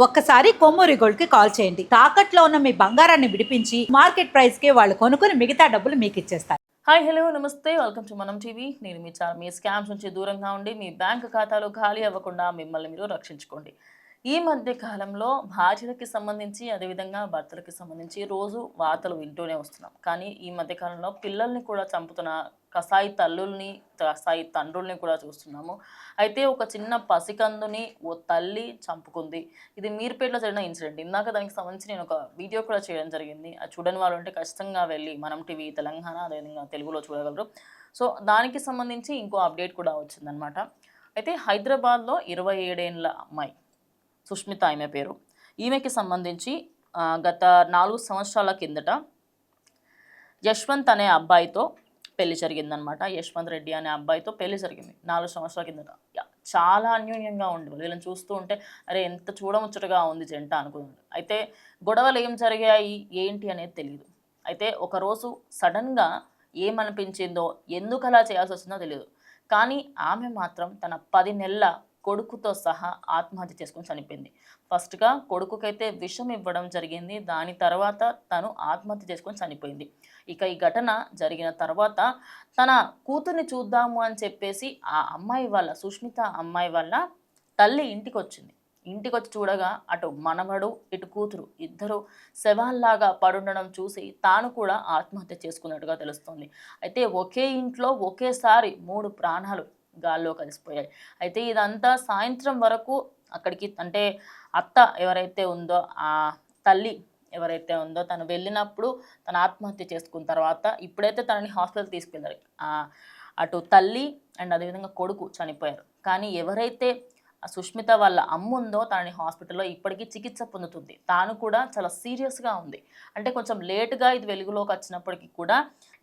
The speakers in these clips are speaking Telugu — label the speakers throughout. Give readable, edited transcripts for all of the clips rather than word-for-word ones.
Speaker 1: ఒక్కసారి కొమ్మూరి గోల్డ్ కి కాల్ చేయండి. తాకట్లో ఉన్న మీ బంగారాన్ని విడిపించి మార్కెట్ ప్రైస్ కి వాళ్ళు కొనుక్కుని మిగతా డబ్బులు మీకు ఇచ్చేస్తారు.
Speaker 2: హాయ్ హలో నమస్తే, వెల్కమ్ టు మనం టీవీ. నేను మీ స్కామ్స్ నుంచి దూరంగా ఉండి మీ బ్యాంక్ ఖాతాలు ఖాళీ అవ్వకుండా మిమ్మల్ని మీరు రక్షించుకోండి. ఈ మధ్య కాలంలో భార్యలకి సంబంధించి అదేవిధంగా భర్తలకి సంబంధించి రోజు వార్తలు వింటూనే వస్తున్నాం. కానీ ఈ మధ్య కాలంలో పిల్లల్ని కూడా చంపుతున్న కసాయి తల్లుల్ని, కసాయి తండ్రుల్ని కూడా చూస్తున్నాము. అయితే ఒక చిన్న పసికందుని ఓ తల్లి చంపుకుంది. ఇది మీర్పేటలో జరిగిన ఇన్సిడెంట్. ఇందాక దానికి సంబంధించి నేను ఒక వీడియో కూడా చేయడం జరిగింది. అది చూడని వాళ్ళు ఉంటే ఖచ్చితంగా వెళ్ళి మనం టీవీ తెలంగాణ అదేవిధంగా తెలుగులో చూడగలరు. సో దానికి సంబంధించి ఇంకో అప్డేట్ కూడా వచ్చిందనమాట. అయితే హైదరాబాద్లో 27 ఏళ్ల అమ్మాయి సుష్మిత ఈమె పేరు. ఈమెకి సంబంధించి గత 4 సంవత్సరాల కిందట యశ్వంత్ అనే అబ్బాయితో పెళ్లి జరిగిందనమాట. యశ్వంత్ రెడ్డి అనే అబ్బాయితో పెళ్లి జరిగింది 4 సంవత్సరాల కిందట. చాలా అన్యోన్యంగా ఉండేవాళ్ళు. వీళ్ళని చూస్తూ ఉంటే అరే ఎంత చూడముచ్చటగా ఉంది జంట అనుకున్నాను. అయితే గొడవలు ఏం జరిగాయి ఏంటి అనేది తెలియదు. అయితే ఒకరోజు సడన్గా ఏమనిపించిందో, ఎందుకు అలా చేయాల్సి వస్తుందో తెలియదు. కానీ ఆమె మాత్రం తన 10 నెలల కొడుకుతో సహా ఆత్మహత్య చేసుకొని చనిపోయింది. ఫస్ట్గా కొడుకుకైతే విషం ఇవ్వడం జరిగింది. దాని తర్వాత తను ఆత్మహత్య చేసుకొని చనిపోయింది. ఇక ఈ ఘటన జరిగిన తర్వాత తన కూతుర్ని చూద్దాము అని చెప్పేసి ఆ అమ్మాయి వాళ్ళ సుష్మిత అమ్మాయి వాళ్ళ తల్లి ఇంటికి వచ్చింది. ఇంటికి వచ్చి చూడగా అటు మనవడు ఇటు కూతురు ఇద్దరు శవాల్లాగా పడుండడం చూసి తాను కూడా ఆత్మహత్య చేసుకున్నట్టుగా తెలుస్తుంది. అయితే ఒకే ఇంట్లో ఒకేసారి 3 ప్రాణాలు గాల్లో కలిసిపోయాయి. అయితే ఇదంతా సాయంత్రం వరకు అక్కడికి అంటే అత్త ఎవరైతే ఉందో ఆ తల్లి ఎవరైతే ఉందో తను వెళ్ళినప్పుడు తను ఆత్మహత్య చేసుకున్న తర్వాత ఇప్పుడైతే తనని హాస్పిటల్ తీసుకెళ్ళారు. అటు తల్లి అండ్ అదేవిధంగా కొడుకు చనిపోయారు. కానీ ఎవరైతే సుష్మిత వాళ్ళ అమ్మ ఉందో తనని హాస్పిటల్లో ఇప్పటికీ చికిత్స పొందుతుంది. తాను కూడా చాలా సీరియస్గా ఉంది. అంటే కొంచెం లేటుగా ఇది వెలుగులోకి వచ్చినప్పటికీ కూడా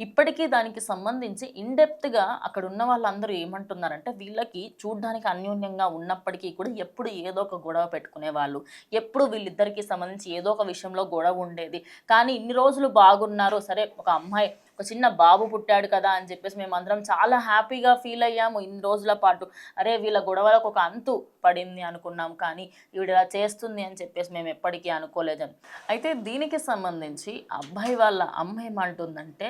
Speaker 2: ఇప్పటికీ దానికి సంబంధించి ఇన్డెప్త్గా అక్కడ ఉన్న వాళ్ళందరూ ఏమంటున్నారంటే వీళ్ళకి చూడ్డానికి అన్యోన్యంగా ఉన్నప్పటికీ కూడా ఎప్పుడు ఏదో ఒక గొడవ పెట్టుకునే వాళ్ళు, ఎప్పుడు వీళ్ళిద్దరికీ సంబంధించి ఏదో ఒక విషయంలో గొడవ ఉండేది. కానీ ఇన్ని రోజులు బాగున్నారు, సరే ఒక అమ్మాయి ఒక చిన్న బాబు పుట్టాడు కదా అని చెప్పేసి మేమందరం చాలా హ్యాపీగా ఫీల్ అయ్యాము ఇన్ని రోజుల పాటు. అరే వీళ్ళ గొడవలకు ఒక అంతు పడింది అనుకున్నాం, కానీ ఈవిడ ఇలా చేస్తుంది అని చెప్పేసి మేము ఎప్పటికీ అనుకోలేదని. అయితే దీనికి సంబంధించి అబ్బాయి వాళ్ళ అమ్మ ఏమంటుందంటే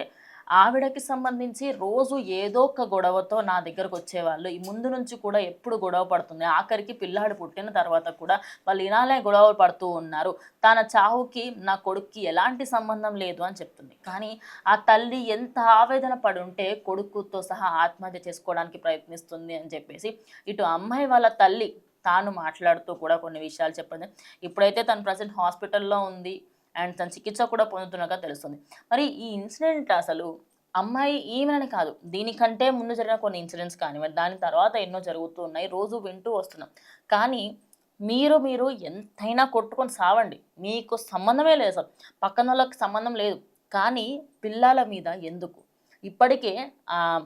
Speaker 2: ఆవిడకి సంబంధించి రోజు ఏదో ఒక గొడవతో నా దగ్గరకు వచ్చేవాళ్ళు. ఈ ముందు నుంచి కూడా ఎప్పుడు గొడవ పడుతుంది. ఆఖరికి పిల్లాడు పుట్టిన తర్వాత కూడా వాళ్ళు ఇలానే గొడవ పడుతూ ఉన్నారు. తన చావుకి నా కొడుక్కి ఎలాంటి సంబంధం లేదు అని చెప్తుంది. కానీ ఆ తల్లి ఎంత ఆవేదన పడుంటే కొడుకుతో సహా ఆత్మహత్య చేసుకోవడానికి ప్రయత్నిస్తుంది అని చెప్పేసి ఇటు అమ్మాయి వాళ్ళ తల్లి తాను మాట్లాడుతూ కూడా కొన్ని విషయాలు చెప్పింది. ఇప్పుడైతే తను ప్రజెంట్ హాస్పిటల్లో ఉంది అండ్ తన చికిత్స కూడా పొందుతున్నగా తెలుస్తుంది. మరి ఈ ఇన్సిడెంట్ అసలు అమ్మాయి ఈమెనని కాదు, దీనికంటే ముందు జరిగిన కొన్ని ఇన్సిడెంట్స్ కానివ్వండి, దాని తర్వాత ఎన్నో జరుగుతూ ఉన్నాయి, రోజు వింటూ వస్తున్నాం. కానీ మీరు ఎంతైనా కొట్టుకొని సావండి, మీకు సంబంధమే లేదు, అసలు పక్కన వాళ్ళకి సంబంధం లేదు. కానీ పిల్లల మీద ఎందుకు? ఇప్పటికే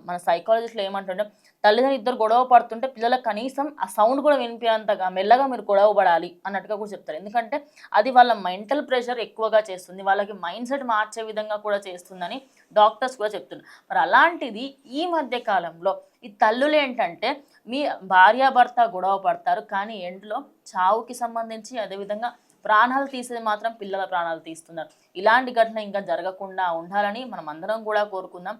Speaker 2: మన సైకాలజిస్టులు ఏమంటుంటే తల్లిదండ్రులు ఇద్దరు గొడవ పడుతుంటే పిల్లలకు కనీసం ఆ సౌండ్ కూడా వినిపించేంతగా మెల్లగా మీరు గొడవ పడాలి అన్నట్టుగా కూడా చెప్తారు. ఎందుకంటే అది వాళ్ళ మెంటల్ ప్రెషర్ ఎక్కువగా చేస్తుంది, వాళ్ళకి మైండ్ సెట్ మార్చే విధంగా కూడా చేస్తుందని డాక్టర్స్ కూడా చెప్తున్నారు. మరి అలాంటిది ఈ మధ్య కాలంలో ఈ తల్లులు ఏంటంటే మీ భార్యాభర్త గొడవ పడతారు, కానీ ఎండ్లో చావుకి సంబంధించి అదేవిధంగా ప్రాణాలు తీసేది మాత్రం పిల్లల ప్రాణాలు తీస్తున్నారు. ఇలాంటి ఘటన ఇంకా జరగకుండా ఉండాలని మనం అందరం కూడా కోరుకుందాం.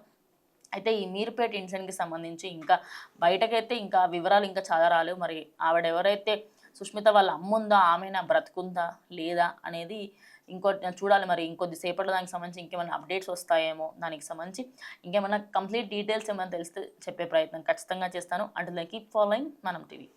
Speaker 2: అయితే ఈ మీర్పేట ఇన్సిడెంట్కి సంబంధించి ఇంకా బయటకైతే ఇంకా వివరాలు ఇంకా చాలా రాలేవు. మరి ఆవిడ ఎవరైతే సుష్మిత వాళ్ళ అమ్మ ఉందో ఆమెనా బ్రతుకుందా లేదా అనేది చూడాలి. మరి ఇంకొద్దిసేపట్లో దానికి సంబంధించి ఇంకేమైనా అప్డేట్స్ వస్తాయేమో, దానికి సంబంధించి ఇంకేమైనా కంప్లీట్ డీటెయిల్స్ ఏమైనా తెలిస్తే చెప్పే ప్రయత్నం ఖచ్చితంగా చేస్తాను. అంటే కీప్ ఫాలోయింగ్ మనం టీవీ.